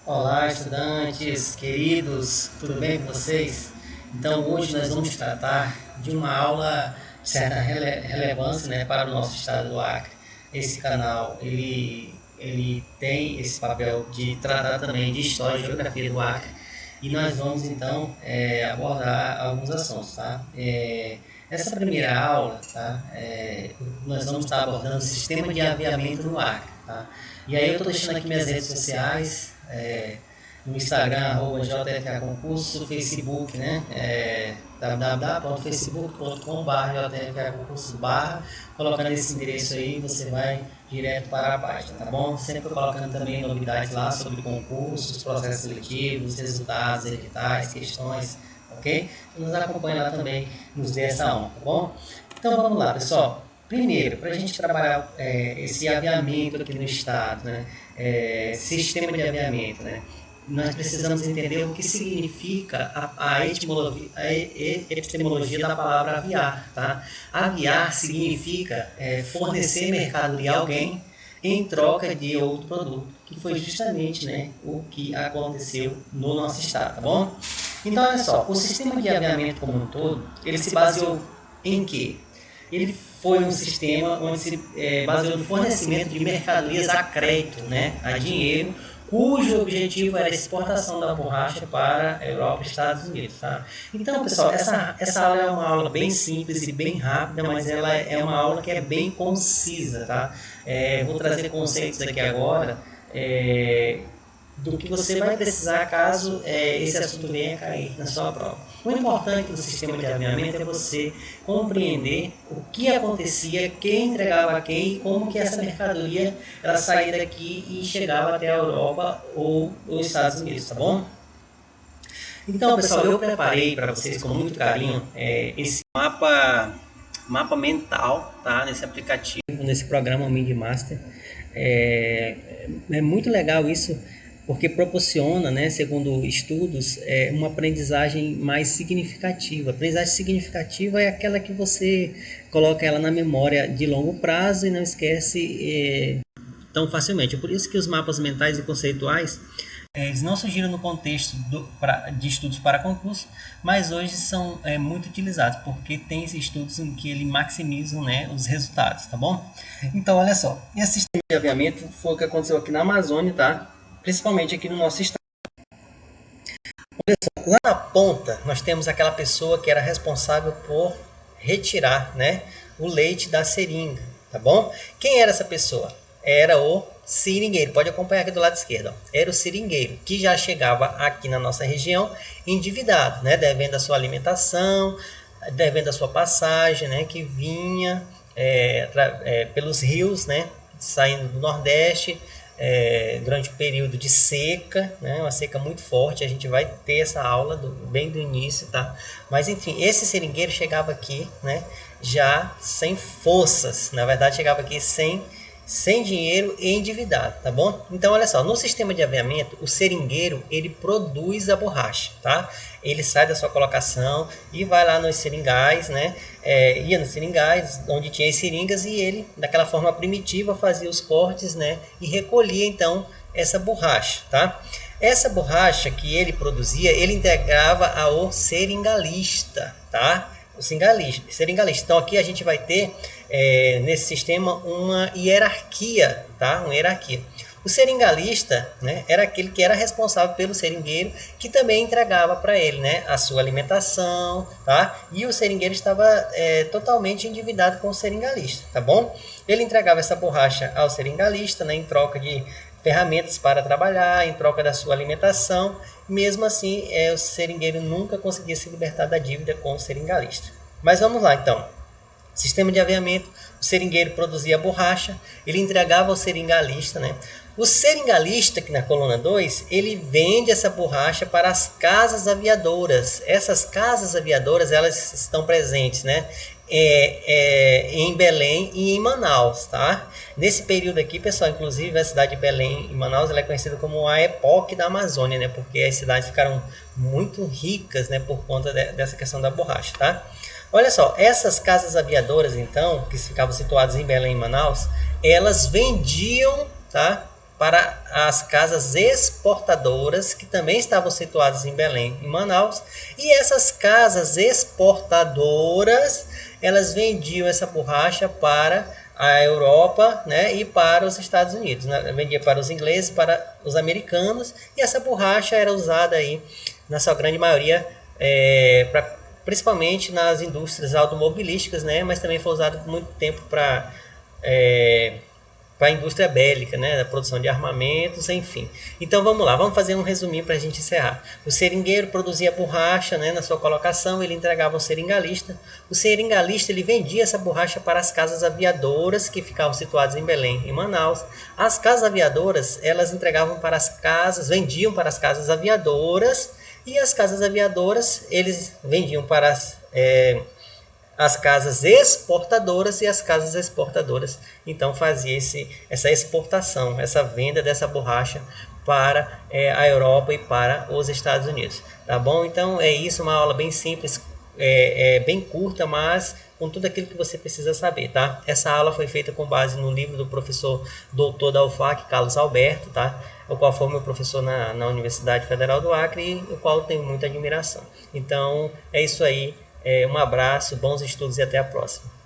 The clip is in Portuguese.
Olá, estudantes queridos, tudo bem com vocês? Então, hoje nós vamos tratar de uma aula de certa relevância, né, para o nosso estado do Acre. Esse canal, ele tem esse papel de tratar também de história e geografia do Acre. E nós vamos, então, abordar alguns assuntos, tá? Essa primeira aula, tá? Nós vamos estar abordando o sistema de aviamento no Acre, tá? E aí eu estou deixando aqui minhas redes sociais, no Instagram, @JFK Concurso, no Facebook, né? www.facebook.com/JFK Concurso colocando esse endereço aí, você vai direto para a página, tá bom? Sempre colocando também novidades lá sobre concursos, processos seletivos, resultados, editais, questões, ok? Então, nos acompanhe lá também, nos dê essa honra, tá bom? Então vamos lá, pessoal. Primeiro, para a gente trabalhar esse aviamento aqui no estado, né? Sistema de aviamento, né? Nós precisamos entender o que significa a epistemologia da palavra aviar, tá? Aviar significa fornecer mercadoria a alguém em troca de outro produto, que foi justamente, né, o que aconteceu no nosso estado, tá bom? Então, olha só, o sistema de aviamento como um todo, ele se baseou em quê? Ele foi um sistema onde se baseou no fornecimento de mercadorias a crédito, né, a dinheiro, cujo objetivo era a exportação da borracha para a Europa e Estados Unidos. Tá? Então, pessoal, essa aula é uma aula bem simples e bem rápida, mas ela é uma aula que é bem concisa. Tá? Vou trazer conceitos aqui agora do que você vai precisar caso esse assunto venha a cair na sua prova. O importante do sistema de aviamento é você compreender o que acontecia, quem entregava a quem e como que essa mercadoria ela saía daqui e chegava até a Europa ou os Estados Unidos, tá bom? Então, pessoal, eu preparei para vocês com muito carinho esse mapa mental, tá? Nesse aplicativo, nesse programa MindMaster. É muito legal isso, porque proporciona, né, segundo estudos, uma aprendizagem mais significativa. A aprendizagem significativa é aquela que você coloca ela na memória de longo prazo e não esquece tão facilmente. É por isso que os mapas mentais e conceituais eles não surgiram no contexto de estudos para concurso, mas hoje são muito utilizados, porque tem estudos em que eles maximizam, né, os resultados, tá bom? Então, olha só, esse sistema de aviamento foi o que aconteceu aqui na Amazônia, tá? Principalmente aqui no nosso estado. Lá na ponta, nós temos aquela pessoa que era responsável por retirar, né, o leite da seringa, tá bom? Quem era essa pessoa? Era o seringueiro. Pode acompanhar aqui do lado esquerdo. Ó. Era o seringueiro, que já chegava aqui na nossa região endividado, né, devendo a sua alimentação, devendo a sua passagem, né, que vinha pelos rios, né, saindo do Nordeste, durante o período de seca, né, uma seca muito forte. A gente vai ter essa aula bem do início, tá? Mas enfim, esse seringueiro chegava aqui, né, já sem forças, na verdade chegava aqui sem dinheiro e endividado, tá bom? Então, olha só, no sistema de aviamento, o seringueiro, ele produz a borracha, tá? Ele sai da sua colocação e vai lá nos seringais, né? Ia nos seringais, onde tinha as seringas, e ele, daquela forma primitiva, fazia os cortes, né? E recolhia, então, essa borracha, tá? Essa borracha que ele produzia, ele integrava ao seringalista, tá? O seringalista. Então aqui a gente vai ter nesse sistema uma hierarquia, tá? Uma hierarquia. O seringalista, né, era aquele que era responsável pelo seringueiro, que também entregava para ele, né, a sua alimentação, tá? E o seringueiro estava totalmente endividado com o seringalista, tá bom? Ele entregava essa borracha ao seringalista, né, em troca de ferramentas para trabalhar, em troca da sua alimentação. Mesmo assim, o seringueiro nunca conseguia se libertar da dívida com o seringalista. Mas vamos lá, então. Sistema de aviamento, o seringueiro produzia a borracha, ele entregava ao seringalista, né? O seringalista, que na coluna 2, ele vende essa borracha para as casas aviadoras. Essas casas aviadoras, elas estão presentes, né, em Belém e em Manaus, tá? Nesse período aqui, pessoal, inclusive a cidade de Belém e Manaus, ela é conhecida como a Epoque da Amazônia, né? Porque as cidades ficaram muito ricas, né, por conta dessa questão da borracha, tá? Olha só, essas casas aviadoras, então, que ficavam situadas em Belém e Manaus, elas vendiam, tá, para as casas exportadoras, que também estavam situadas em Belém e Manaus, e essas casas exportadoras, elas vendiam essa borracha para a Europa, né, e para os Estados Unidos, né? Vendia para os ingleses, para os americanos, e essa borracha era usada aí, na sua grande maioria, principalmente nas indústrias automobilísticas, né, mas também foi usada por muito tempo para a indústria bélica, né, da produção de armamentos, enfim. Então vamos lá, vamos fazer um resuminho para a gente encerrar. O seringueiro produzia borracha, né, na sua colocação, ele entregava ao seringalista. O seringalista ele vendia essa borracha para as casas aviadoras que ficavam situadas em Belém e Manaus. As casas aviadoras, elas entregavam para as casas, vendiam para as casas aviadoras, e as casas aviadoras, eles vendiam para as casas exportadoras, e as casas exportadoras então fazia essa exportação, essa venda dessa borracha para a Europa e para os Estados Unidos, tá bom? Então é isso, uma aula bem simples, bem curta, mas com tudo aquilo que você precisa saber, tá? Essa aula foi feita com base no livro do professor doutor da UFAC, Carlos Alberto, tá? O qual foi meu professor na Universidade Federal do Acre, e o qual eu tenho muita admiração. Então é isso aí. Um abraço, bons estudos e até a próxima.